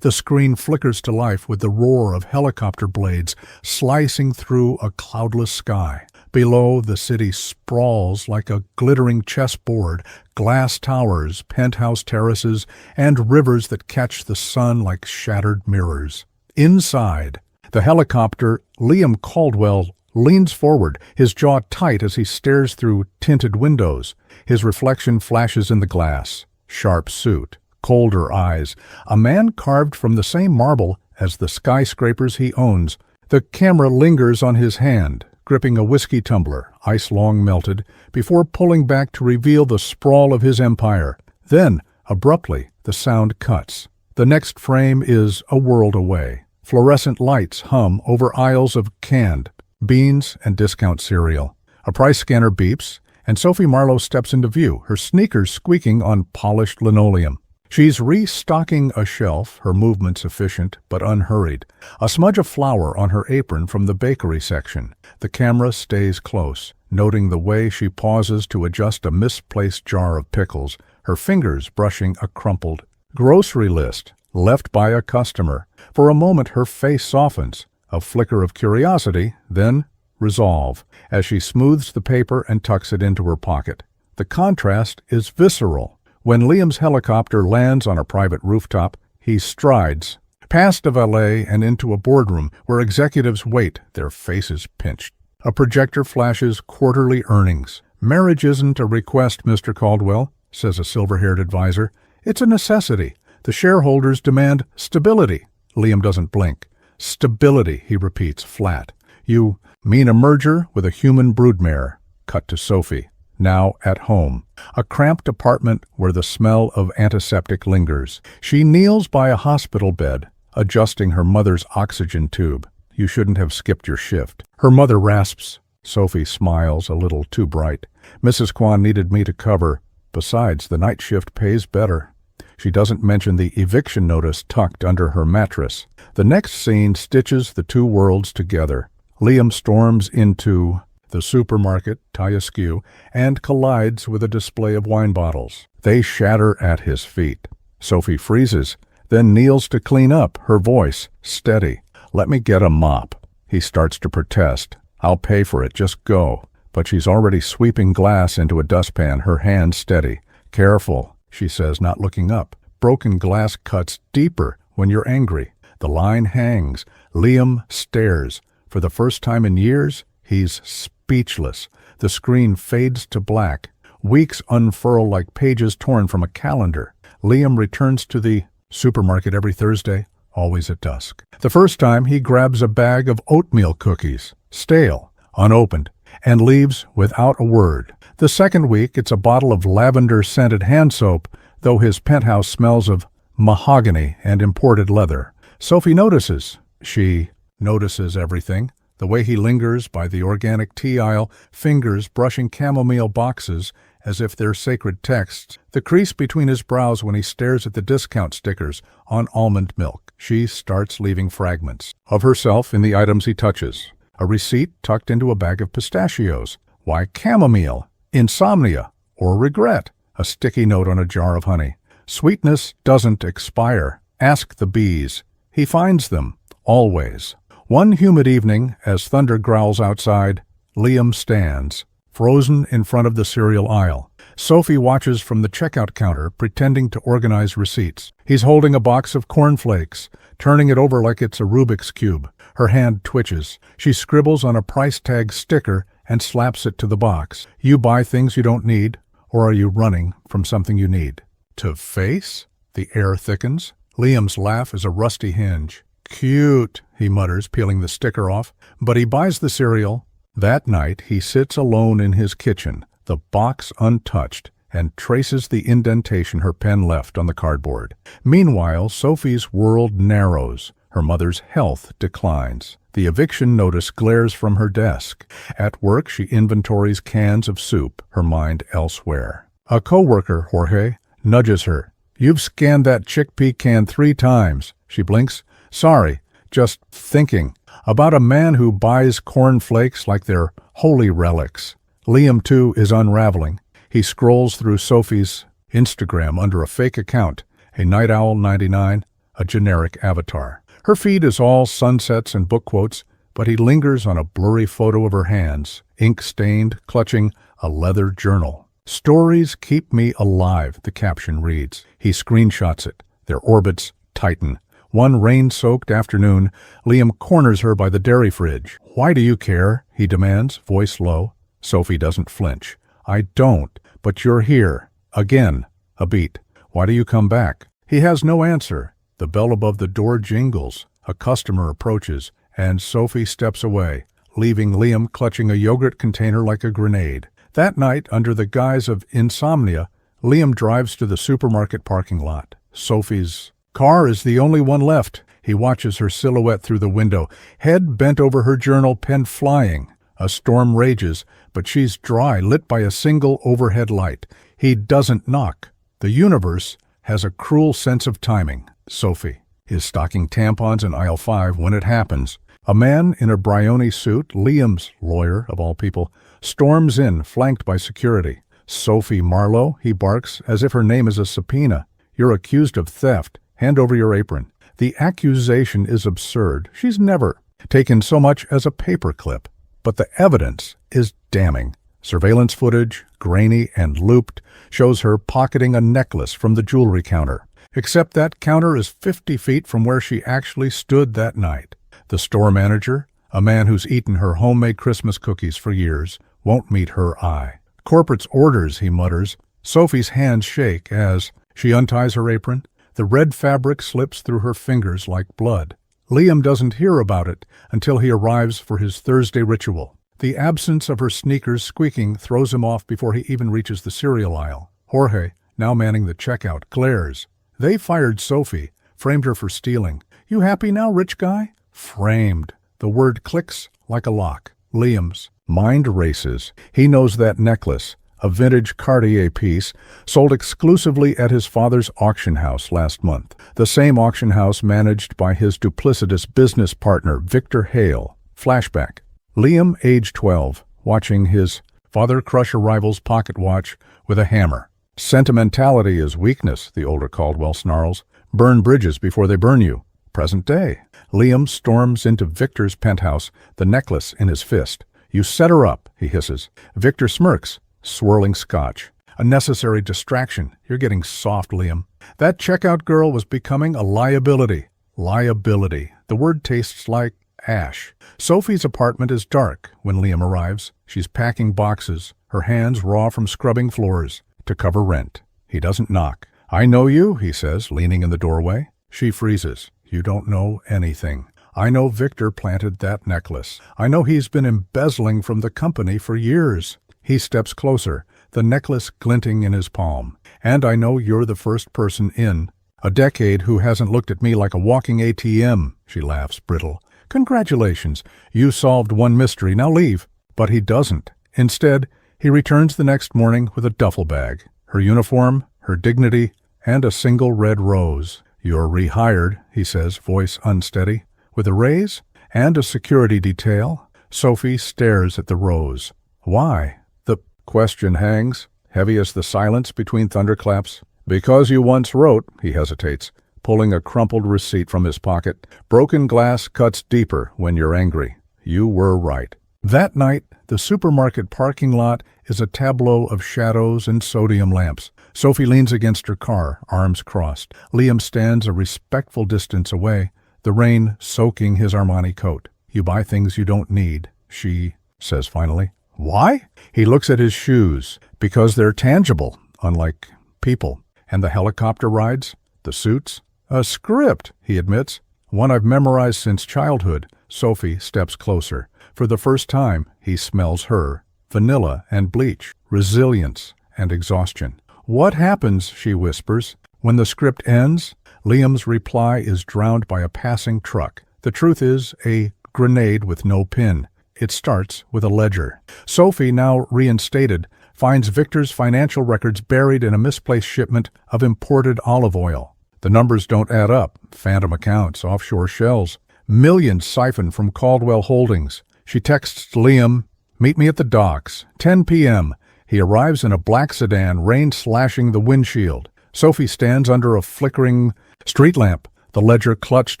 The screen flickers to life with the roar of helicopter blades slicing through a cloudless sky. Below, the city sprawls like a glittering chessboard, glass towers, penthouse terraces, and rivers that catch the sun like shattered mirrors. Inside the helicopter, Liam Caldwell leans forward, his jaw tight as he stares through tinted windows. His reflection flashes in the glass. Sharp suit, colder eyes, a man carved from the same marble as the skyscrapers he owns. The camera lingers on his hand, gripping a whiskey tumbler, ice long melted, before pulling back to reveal the sprawl of his empire. Then, abruptly, the sound cuts. The next frame is a world away. Fluorescent lights hum over aisles of canned beans and discount cereal. A price scanner beeps, and Sophie Marlowe steps into view, her sneakers squeaking on polished linoleum. She's restocking a shelf, her movements efficient but unhurried. A smudge of flour on her apron from the bakery section. The camera stays close, noting the way she pauses to adjust a misplaced jar of pickles, her fingers brushing a crumpled grocery list left by a customer. For a moment her face softens, a flicker of curiosity, then resolve, as she smooths the paper and tucks it into her pocket. The contrast is visceral. When Liam's helicopter lands on a private rooftop, he strides past a valet and into a boardroom where executives wait, their faces pinched. A projector flashes quarterly earnings. "Marriage isn't a request, Mr. Caldwell," says a silver-haired advisor. "It's a necessity. The shareholders demand stability." Liam doesn't blink. "Stability," he repeats, flat. "You mean a merger with a human broodmare?" Cut to Sophie, now at home. A cramped apartment where the smell of antiseptic lingers. She kneels by a hospital bed, adjusting her mother's oxygen tube. "You shouldn't have skipped your shift." Her mother rasps. Sophie smiles, a little too bright. "Mrs. Kwan needed me to cover. Besides, the night shift pays better." She doesn't mention the eviction notice tucked under her mattress. The next scene stitches the two worlds together. Liam storms into the supermarket, tie askew, and collides with a display of wine bottles. They shatter at his feet. Sophie freezes, then kneels to clean up, her voice steady. "Let me get a mop." He starts to protest. "I'll pay for it, just go." But she's already sweeping glass into a dustpan, her hand steady. "Careful," she says, not looking up. Broken glass cuts deeper when you're angry. The line hangs. Liam stares. For the first time in years, he's speechless. The screen fades to black. Weeks unfurl like pages torn from a calendar. Liam returns to the supermarket every Thursday, always at dusk. The first time, he grabs a bag of oatmeal cookies, stale, unopened, and leaves without a word. The second week, it's a bottle of lavender-scented hand soap, though his penthouse smells of mahogany and imported leather. Sophie notices. She notices everything. The way he lingers by the organic tea aisle, fingers brushing chamomile boxes as if they're sacred texts. The crease between his brows when he stares at the discount stickers on almond milk. She starts leaving fragments of herself in the items he touches. A receipt tucked into a bag of pistachios. Why chamomile? Insomnia or regret? A sticky note on a jar of honey. Sweetness doesn't expire. Ask the bees. He finds them, always. One humid evening, as thunder growls outside, Liam stands, frozen in front of the cereal aisle. Sophie watches from the checkout counter, pretending to organize receipts. He's holding a box of cornflakes, turning it over like it's a Rubik's Cube. Her hand twitches. She scribbles on a price tag sticker and slaps it to the box. "You buy things you don't need, or are you running from something you need?" To face? The air thickens. Liam's laugh is a rusty hinge. "Cute," he mutters, peeling the sticker off. But he buys the cereal. That night, he sits alone in his kitchen, the box untouched, and traces the indentation her pen left on the cardboard. Meanwhile, Sophie's world narrows. Her mother's health declines. The eviction notice glares from her desk. At work, she inventories cans of soup, her mind elsewhere. A coworker, Jorge, nudges her. "You've scanned that chickpea can 3 times. She blinks. "Sorry, just thinking." About a man who buys cornflakes like they're holy relics. Liam, too, is unraveling. He scrolls through Sophie's Instagram under a fake account, a Night Owl 99, a generic avatar. Her feed is all sunsets and book quotes, but he lingers on a blurry photo of her hands, ink-stained, clutching a leather journal. "Stories keep me alive," the caption reads. He screenshots it. Their orbits tighten. One rain-soaked afternoon, Liam corners her by the dairy fridge. "Why do you care?" he demands, voice low. Sophie doesn't flinch. "I don't, but you're here. Again." A beat. "Why do you come back?" He has no answer. The bell above the door jingles. A customer approaches, and Sophie steps away, leaving Liam clutching a yogurt container like a grenade. That night, under the guise of insomnia, Liam drives to the supermarket parking lot. Sophie's car is the only one left. He watches her silhouette through the window, head bent over her journal, pen flying. A storm rages, but she's dry, lit by a single overhead light. He doesn't knock. The universe has a cruel sense of timing. Sophie is stocking tampons in aisle 5 when it happens. A man in a Brioni suit, Liam's lawyer of all people, storms in, flanked by security. "Sophie Marlowe," he barks, as if her name is a subpoena. "You're accused of theft. Hand over your apron." The accusation is absurd. She's never taken so much as a paperclip. But the evidence is damning. Surveillance footage, grainy and looped, shows her pocketing a necklace from the jewelry counter. Except that counter is 50 feet from where she actually stood that night. The store manager, a man who's eaten her homemade Christmas cookies for years, won't meet her eye. "Corporate's orders," he mutters. Sophie's hands shake as she unties her apron. The red fabric slips through her fingers like blood. Liam doesn't hear about it until he arrives for his Thursday ritual. The absence of her sneakers squeaking throws him off before he even reaches the cereal aisle. Jorge, now manning the checkout, glares. "They fired Sophie, framed her for stealing. You happy now, rich guy?" Framed. The word clicks like a lock. Liam's mind races. He knows that necklace, a vintage Cartier piece, sold exclusively at his father's auction house last month. The same auction house managed by his duplicitous business partner, Victor Hale. Flashback. Liam, age 12, watching his father crush a rival's pocket watch with a hammer. "Sentimentality is weakness," the older Caldwell snarls. "Burn bridges before they burn you." Present day. Liam storms into Victor's penthouse, the necklace in his fist. "You set her up," he hisses. Victor smirks, swirling scotch. "A necessary distraction. You're getting soft, Liam." That checkout girl was becoming a liability. Liability. The word tastes like ash. Sophie's apartment is dark when Liam arrives. She's packing boxes, her hands raw from scrubbing floors, to cover rent. He doesn't knock. "I know you," he says, leaning in the doorway. She freezes. "You don't know anything. I know Victor planted that necklace. I know he's been embezzling from the company for years." He steps closer, the necklace glinting in his palm. "And I know you're the first person in a decade who hasn't looked at me like a walking ATM." She laughs, brittle. "Congratulations. You solved one mystery. Now leave." But he doesn't. Instead, he returns the next morning with a duffel bag, her uniform, her dignity, and a single red rose. "You're rehired," he says, voice unsteady. "With a raise? And a security detail?" Sophie stares at the rose. "Why?" The question hangs, heavy as the silence between thunderclaps. "Because you once wrote," he hesitates, pulling a crumpled receipt from his pocket, "broken glass cuts deeper when you're angry. You were right." That night, the supermarket parking lot is a tableau of shadows and sodium lamps. Sophie leans against her car, arms crossed. Liam stands a respectful distance away, the rain soaking his Armani coat. "You buy things you don't need," she says finally. "Why?" He looks at his shoes. "Because they're tangible, unlike people." "And the helicopter rides? The suits?" "A script," he admits. "One I've memorized since childhood." Sophie steps closer. For the first time, he smells her. Vanilla and bleach, resilience and exhaustion. "What happens," she whispers, "when the script ends?" Liam's reply is drowned by a passing truck. The truth is a grenade with no pin. It starts with a ledger. Sophie, now reinstated, finds Victor's financial records buried in a misplaced shipment of imported olive oil. The numbers don't add up. Phantom accounts, offshore shells. Millions siphoned from Caldwell Holdings. She texts Liam, "Meet me at the docks, 10 p.m. He arrives in a black sedan, rain slashing the windshield. Sophie stands under a flickering street lamp, The ledger clutched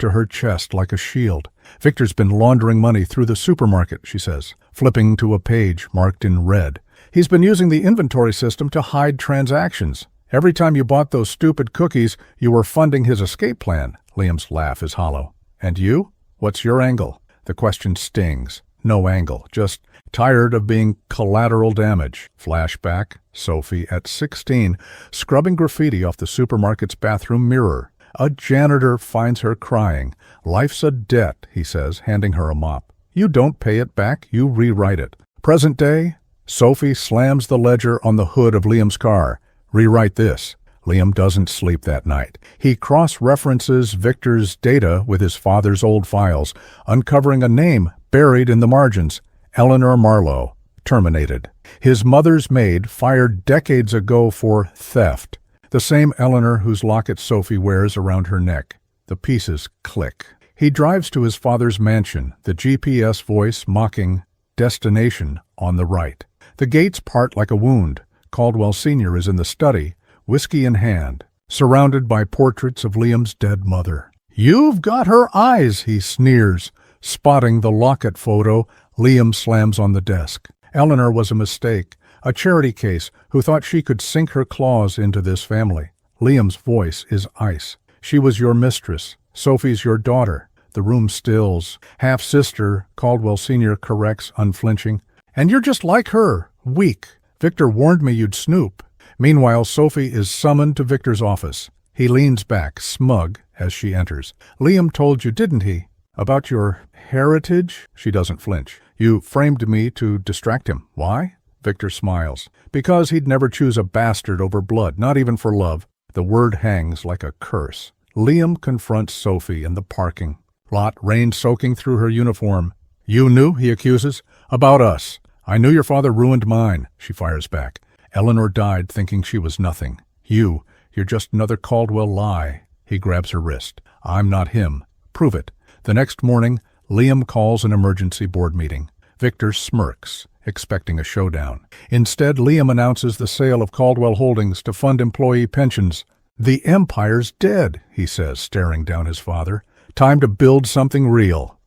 to her chest like a shield. Victor's been laundering money through the supermarket, she says, flipping to a page marked in red. He's been using the inventory system to hide transactions. Every time you bought those stupid cookies, you were funding his escape plan. Liam's laugh is hollow. And you? What's your angle? The question stings. No angle, just tired of being collateral damage. Flashback, Sophie at 16, scrubbing graffiti off the supermarket's bathroom mirror. A janitor finds her crying. Life's a debt, he says, handing her a mop. You don't pay it back, you rewrite it. Present day, Sophie slams the ledger on the hood of Liam's car. Rewrite this. Liam doesn't sleep that night. He cross-references Victor's data with his father's old files, uncovering a name buried in the margins. Eleanor Marlowe, terminated. His mother's maid, fired decades ago for theft. The same Eleanor whose locket Sophie wears around her neck. The pieces click. He drives to his father's mansion, the GPS voice mocking destination on the right. The gates part like a wound. Caldwell Sr. is in the study, whiskey in hand, surrounded by portraits of Liam's dead mother. "You've got her eyes," he sneers. Spotting the locket photo, Liam slams on the desk. Eleanor was a mistake, a charity case who thought she could sink her claws into this family. Liam's voice is ice. "She was your mistress. Sophie's your daughter." The room stills. Half-sister, Caldwell Sr. corrects, unflinching. "And you're just like her, weak. Victor warned me you'd snoop." Meanwhile, Sophie is summoned to Victor's office. He leans back, smug, as she enters. "Liam told you, didn't he? About your heritage?" She doesn't flinch. "You framed me to distract him. Why?" Victor smiles. "Because he'd never choose a bastard over blood, not even for love." The word hangs like a curse. Liam confronts Sophie in the parking lot, rain soaking through her uniform. "You knew," he accuses. "About us. I knew your father ruined mine," she fires back. "Eleanor died thinking she was nothing. You're just another Caldwell lie." He grabs her wrist. "I'm not him. Prove it." The next morning, Liam calls an emergency board meeting. Victor smirks, expecting a showdown. Instead, Liam announces the sale of Caldwell Holdings to fund employee pensions. "The empire's dead," he says, staring down his father. "Time to build something real."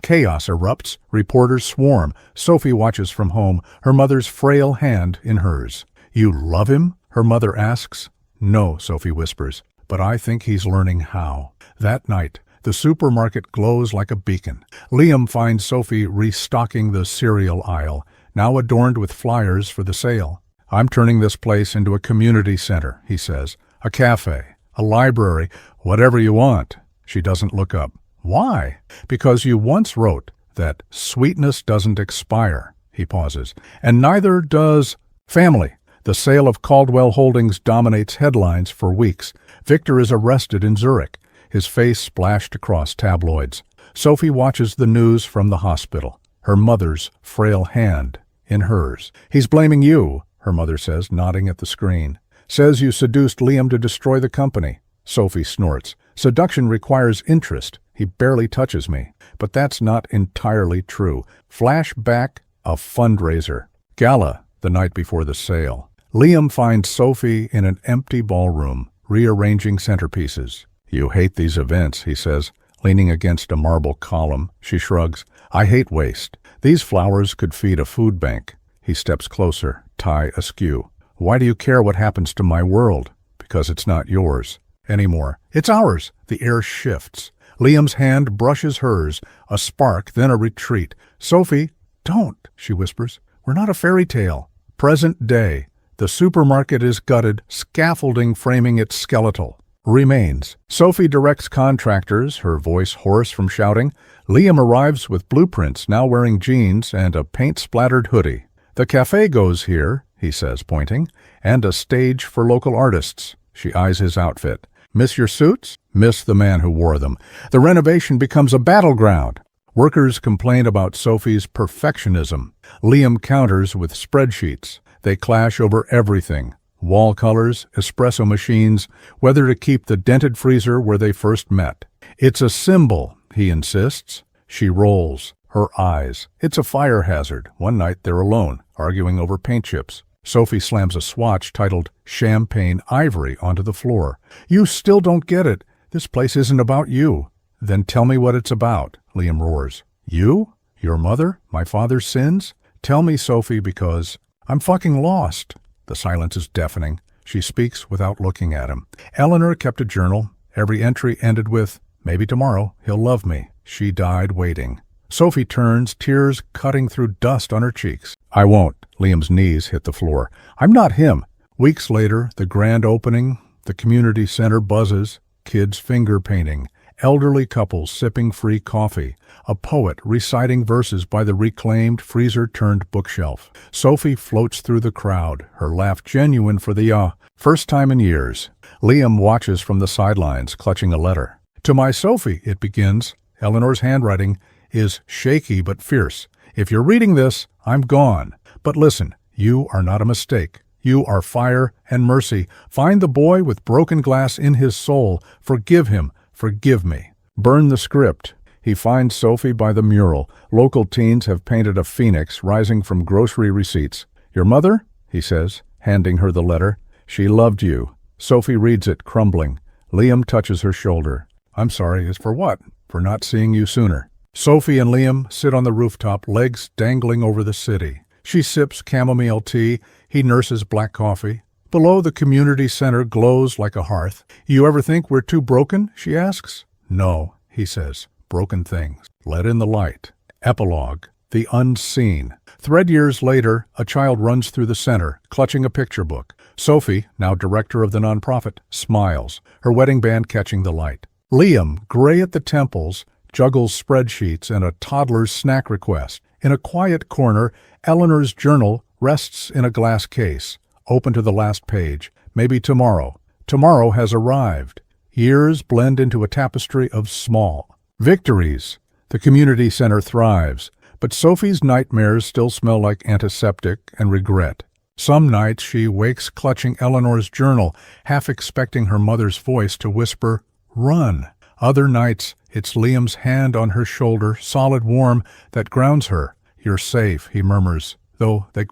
Chaos erupts. Reporters swarm. Sophie watches from home, her mother's frail hand in hers. "You love him?" her mother asks. "No," Sophie whispers, "but I think he's learning how." That night, the supermarket glows like a beacon. Liam finds Sophie restocking the cereal aisle, now adorned with flyers for the sale. "I'm turning this place into a community center," he says. "A cafe, a library, whatever you want." She doesn't look up. "Why?" "Because you once wrote that sweetness doesn't expire." He pauses. "And neither does family." The sale of Caldwell Holdings dominates headlines for weeks. Victor is arrested in Zurich, his face splashed across tabloids. Sophie watches the news from the hospital, her mother's frail hand in hers. "He's blaming you," her mother says, nodding at the screen. "Says you seduced Liam to destroy the company." Sophie snorts. "Seduction requires interest. He barely touches me." But that's not entirely true. Flashback, a fundraiser. Gala, the night before the sale. Liam finds Sophie in an empty ballroom, rearranging centerpieces. "You hate these events," he says, leaning against a marble column. She shrugs. "I hate waste. These flowers could feed a food bank." He steps closer, tie askew. "Why do you care what happens to my world?" "Because it's not yours anymore." "It's ours." The air shifts. Liam's hand brushes hers, a spark, then a retreat. "Sophie, don't," she whispers. "We're not a fairy tale." Present day. The supermarket is gutted, scaffolding framing its skeletal. Remains. Sophie directs contractors, her voice hoarse from shouting. Liam arrives with blueprints, now wearing jeans and a paint-splattered hoodie. "The cafe goes here," he says, pointing, "and a stage for local artists." She eyes his outfit. "Miss your suits?" "Miss the man who wore them." The renovation becomes a battleground. Workers complain about Sophie's perfectionism. Liam counters with spreadsheets. They clash over everything. Wall colors, espresso machines, whether to keep the dented freezer where they first met. "It's a symbol," he insists. She rolls, her eyes. "It's a fire hazard." One night they're alone, arguing over paint chips. Sophie slams a swatch titled Champagne Ivory onto the floor. "You still don't get it. This place isn't about you. Then tell me what it's about, Liam roars. You? Your mother? My father's sins? Tell me, Sophie, because I'm fucking lost. The silence is deafening. She speaks without looking at him. Eleanor kept a journal. Every entry ended with, maybe tomorrow he'll love me. She died waiting. Sophie turns, tears cutting through dust on her cheeks. I won't. Liam's knees hit the floor. I'm not him. Weeks later, the grand opening, the community center buzzes, kids finger painting, elderly couples sipping free coffee, a poet reciting verses by the reclaimed freezer-turned bookshelf. Sophie floats through the crowd, her laugh genuine for the first time in years. Liam watches from the sidelines, clutching a letter. To my Sophie, it begins. Eleanor's handwriting is shaky but fierce. If you're reading this, I'm gone. But listen, you are not a mistake. You are fire and mercy. Find the boy with broken glass in his soul. Forgive him. Forgive me. Burn the script. He finds Sophie by the mural. Local teens have painted a phoenix rising from grocery receipts. Your mother? He says, handing her the letter. She loved you. Sophie reads it, crumbling. Liam touches her shoulder. I'm sorry, is for what? For not seeing you sooner. Sophie and Liam sit on the rooftop, legs dangling over the city. She sips chamomile tea. He nurses black coffee. Below, the community center glows like a hearth. You ever think we're too broken? She asks. No, he says. Broken things. Let in the light. Epilogue. The unseen. Thread years later, a child runs through the center, clutching a picture book. Sophie, now director of the nonprofit, smiles, her wedding band catching the light. Liam, gray at the temples, juggles spreadsheets and a toddler's snack request. In a quiet corner, Eleanor's journal rests in a glass case, open to the last page. Maybe tomorrow. Tomorrow has arrived. Years blend into a tapestry of small victories. The community center thrives, but Sophie's nightmares still smell like antiseptic and regret. Some nights she wakes clutching Eleanor's journal, half expecting her mother's voice to whisper, "Run." Other nights, it's Liam's hand on her shoulder, solid warm, that grounds her. You're safe, he murmurs, though they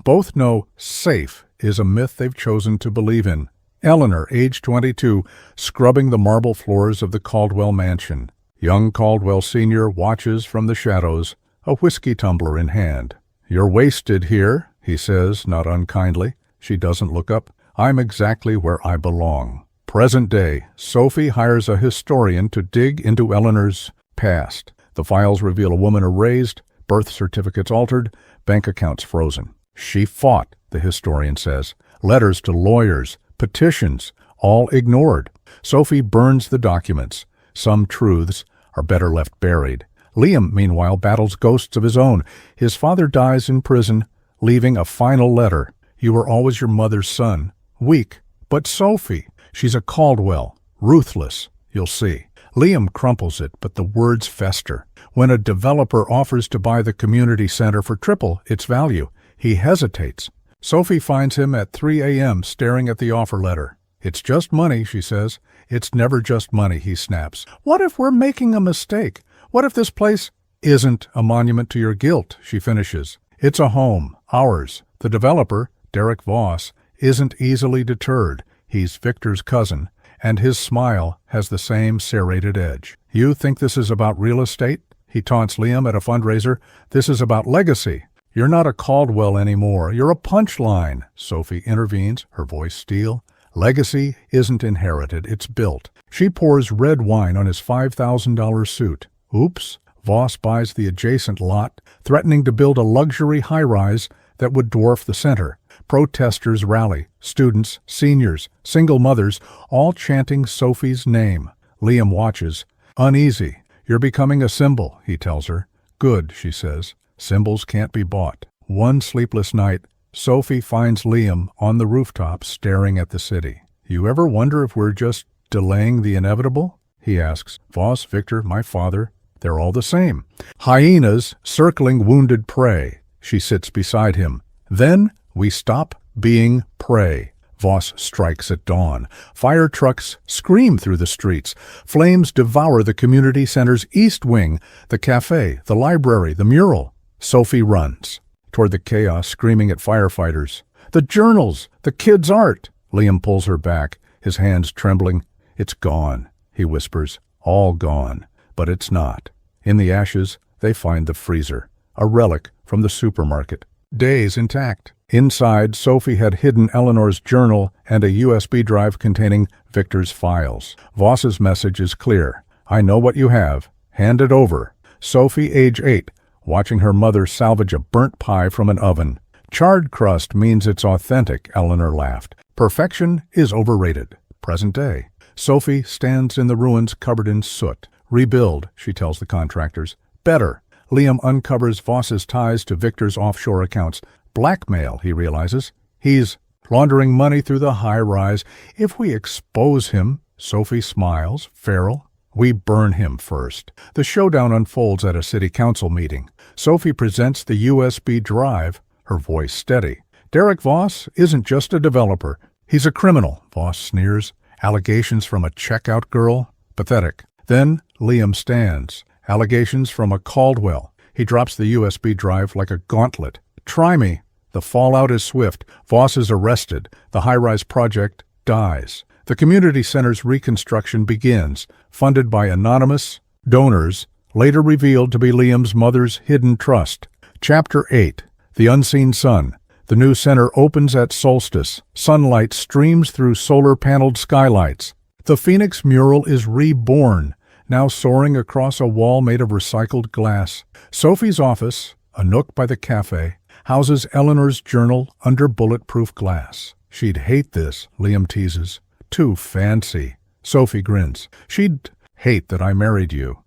both know safe is a myth they've chosen to believe in. Eleanor, age 22, scrubbing the marble floors of the Caldwell mansion. Young Caldwell Sr. watches from the shadows, a whiskey tumbler in hand. You're wasted here, he says, not unkindly. She doesn't look up. I'm exactly where I belong. Present day, Sophie hires a historian to dig into Eleanor's past. The files reveal a woman erased, birth certificates altered, bank accounts frozen. She fought, the historian says. Letters to lawyers, petitions, all ignored. Sophie burns the documents. Some truths are better left buried. Liam, meanwhile, battles ghosts of his own. His father dies in prison, leaving a final letter. You were always your mother's son. Weak. But Sophie, she's a Caldwell. Ruthless. You'll see. Liam crumples it, but the words fester. When a developer offers to buy the community center for triple its value, he hesitates. Sophie finds him at 3 a.m. staring at the offer letter. It's just money, she says. It's never just money, he snaps. What if we're making a mistake? What if this place isn't a monument to your guilt, she finishes. It's a home, ours. The developer, Derek Voss, isn't easily deterred. He's Victor's cousin, and his smile has the same serrated edge. You think this is about real estate? He taunts Liam at a fundraiser. This is about legacy. You're not a Caldwell anymore. You're a punchline. Sophie intervenes, her voice steel. Legacy isn't inherited, it's built. She pours red wine on his $5,000 suit. Oops. Voss buys the adjacent lot, threatening to build a luxury high-rise that would dwarf the center. Protesters rally, students, seniors, single mothers, all chanting Sophie's name. Liam watches. Uneasy. You're becoming a symbol, he tells her. Good, she says. Symbols can't be bought. One sleepless night, Sophie finds Liam on the rooftop staring at the city. You ever wonder if we're just delaying the inevitable? He asks. Voss, Victor, my father, they're all the same. Hyenas circling wounded prey. She sits beside him. Then we stop being prey. Voss strikes at dawn. Fire trucks scream through the streets. Flames devour the community center's east wing, the cafe, the library, the mural. Sophie runs toward the chaos, screaming at firefighters. The journals, the kids' art. Liam pulls her back, his hands trembling. It's gone. he whispers. All gone. But it's not. In the ashes, they find the freezer, a relic from the supermarket. Days intact. Inside, Sophie had hidden Eleanor's journal and a USB drive containing Victor's files. Voss's message is clear. I know what you have. Hand it over. Sophie, age 8, watching her mother salvage a burnt pie from an oven. Charred crust means it's authentic, Eleanor laughed. Perfection is overrated. Present day. Sophie stands in the ruins covered in soot. Rebuild, she tells the contractors. Better. Liam uncovers Voss's ties to Victor's offshore accounts. Blackmail, he realizes. He's laundering money through the high-rise. If we expose him, Sophie smiles, feral. We burn him first. The showdown unfolds at a city council meeting. Sophie presents the USB drive, her voice steady. Derek Voss isn't just a developer. He's a criminal, Voss sneers. Allegations from a checkout girl? Pathetic. Then Liam stands. Allegations from a Caldwell. He drops the USB drive like a gauntlet. Try me. The fallout is swift. Voss is arrested. The high-rise project dies. The community center's reconstruction begins, funded by anonymous donors, later revealed to be Liam's mother's hidden trust. Chapter 8. The Unseen Sun. The new center opens at solstice. Sunlight streams through solar-paneled skylights. The Phoenix mural is reborn, now soaring across a wall made of recycled glass. Sophie's office, a nook by the cafe, houses Eleanor's journal under bulletproof glass. She'd hate this, Liam teases. Too fancy. Sophie grins. She'd hate that I married you.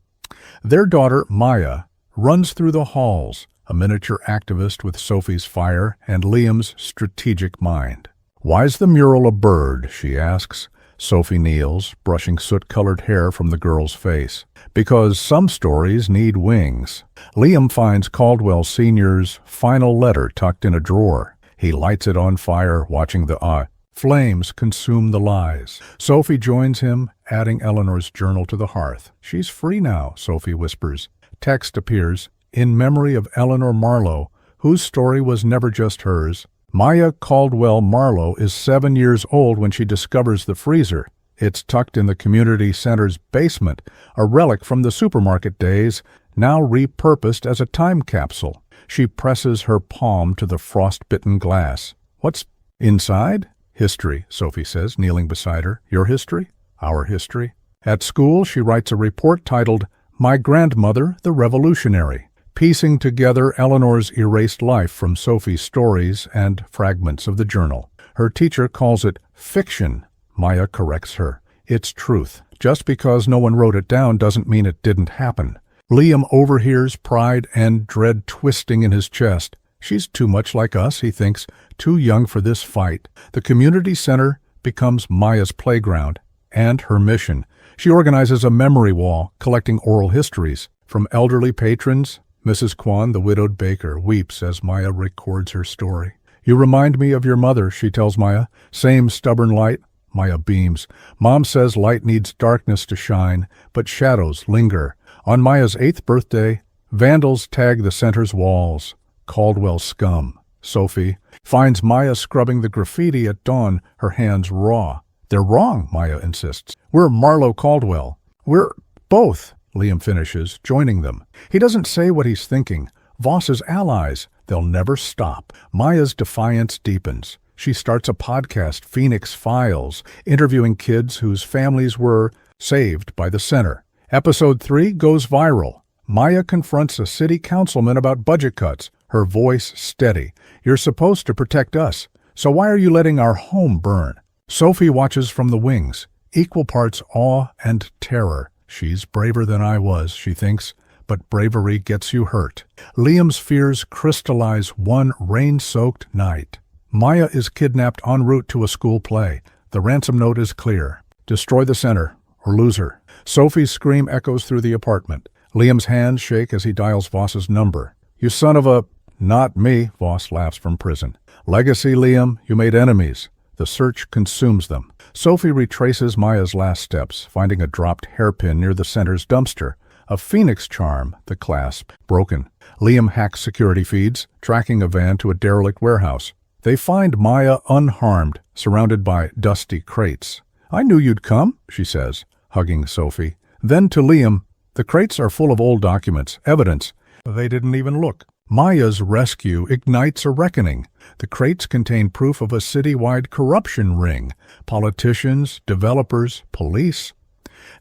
Their daughter, Maya, runs through the halls, a miniature activist with Sophie's fire and Liam's strategic mind. Why's the mural a bird, she asks. Sophie kneels, brushing soot-colored hair from the girl's face. Because some stories need wings. Liam finds Caldwell Sr.'s final letter tucked in a drawer. He lights it on fire, watching the flames consume the lies. Sophie joins him, adding Eleanor's journal to the hearth. She's free now, Sophie whispers. Text appears, in memory of Eleanor Marlowe, whose story was never just hers. Maya Caldwell Marlowe is 7 years old when she discovers the freezer. It's tucked in the community center's basement, a relic from the supermarket days, now repurposed as a time capsule. She presses her palm to the frost-bitten glass. What's inside? History, Sophie says, kneeling beside her. Your history? Our history. At school, she writes a report titled, My Grandmother, the Revolutionary, piecing together Eleanor's erased life from Sophie's stories and fragments of the journal. Her teacher calls it fiction. Maya corrects her. It's truth. Just because no one wrote it down doesn't mean it didn't happen. Liam overhears pride and dread twisting in his chest. She's too much like us, he thinks, too young for this fight. The community center becomes Maya's playground and her mission. She organizes a memory wall, collecting oral histories. From elderly patrons, Mrs. Kwan, the widowed baker, weeps as Maya records her story. You remind me of your mother, she tells Maya. Same stubborn light. Maya beams. Mom says light needs darkness to shine, but shadows linger. On Maya's 8th birthday, vandals tag the center's walls. Caldwell scum. Sophie finds Maya scrubbing the graffiti at dawn, her hands raw. They're wrong, Maya insists. We're Marlowe Caldwell. We're both, Liam finishes, joining them. He doesn't say what he's thinking. Voss's allies. They'll never stop. Maya's defiance deepens. She starts a podcast, Phoenix Files, interviewing kids whose families were saved by the center. Episode 3 goes viral. Maya confronts a city councilman about budget cuts, her voice steady. You're supposed to protect us, so why are you letting our home burn? Sophie watches from the wings, equal parts awe and terror. She's braver than I was, she thinks, but bravery gets you hurt. Liam's fears crystallize one rain-soaked night. Maya is kidnapped en route to a school play. The ransom note is clear. Destroy the center, or lose her. Sophie's scream echoes through the apartment. Liam's hands shake as he dials Voss's number. You son of a... Not me, Voss laughs from prison. Legacy, Liam, you made enemies. The search consumes them. Sophie retraces Maya's last steps, finding a dropped hairpin near the center's dumpster. A Phoenix charm, the clasp, broken. Liam hacks security feeds, tracking a van to a derelict warehouse. They find Maya unharmed, surrounded by dusty crates. I knew you'd come, she says. hugging Sophie. Then to Liam, the crates are full of old documents, evidence. They didn't even look. Maya's rescue ignites a reckoning. The crates contain proof of a citywide corruption ring. Politicians, developers, police.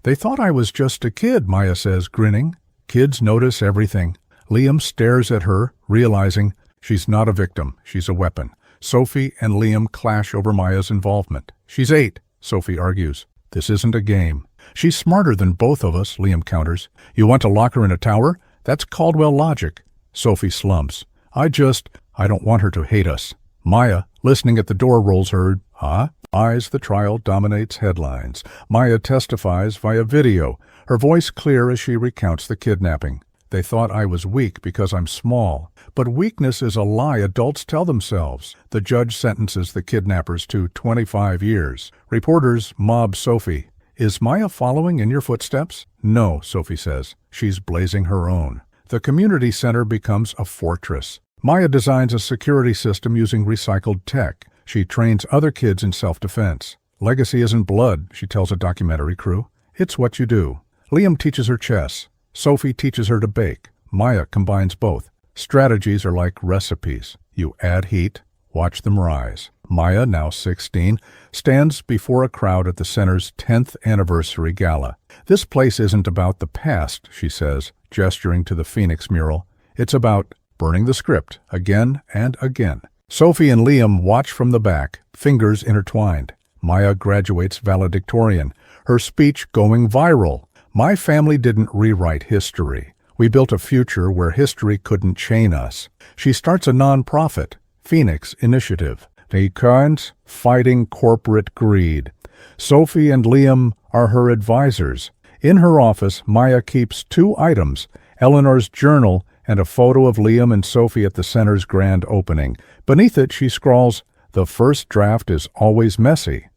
They thought I was just a kid, Maya says, grinning. Kids notice everything. Liam stares at her, realizing she's not a victim, she's a weapon. Sophie and Liam clash over Maya's involvement. She's 8, Sophie argues. This isn't a game. She's smarter than both of us, Liam counters. You want to lock her in a tower? That's Caldwell logic. Sophie slumps. I don't want her to hate us. Maya, listening at the door, rolls her eyes. The trial dominates headlines. Maya testifies via video, her voice clear as she recounts the kidnapping. They thought I was weak because I'm small. But weakness is a lie adults tell themselves. The judge sentences the kidnappers to 25 years. Reporters mob Sophie. Is Maya following in your footsteps? No, Sophie says. She's blazing her own. The community center becomes a fortress. Maya designs a security system using recycled tech. She trains other kids in self-defense. Legacy isn't blood, she tells a documentary crew. It's what you do. Liam teaches her chess. Sophie teaches her to bake. Maya combines both. Strategies are like recipes. You add heat, watch them rise. Maya, now 16, stands before a crowd at the center's 10th anniversary gala. This place isn't about the past, she says, gesturing to the Phoenix mural. It's about burning the script again and again. Sophie and Liam watch from the back, fingers intertwined. Maya graduates valedictorian, her speech going viral. My family didn't rewrite history. We built a future where history couldn't chain us. She starts a nonprofit, Phoenix Initiative. Against fighting corporate greed. Sophie and Liam are her advisors. In her office, Maya keeps 2 items, Eleanor's journal and a photo of Liam and Sophie at the center's grand opening. Beneath it, she scrawls, "The first draft is always messy."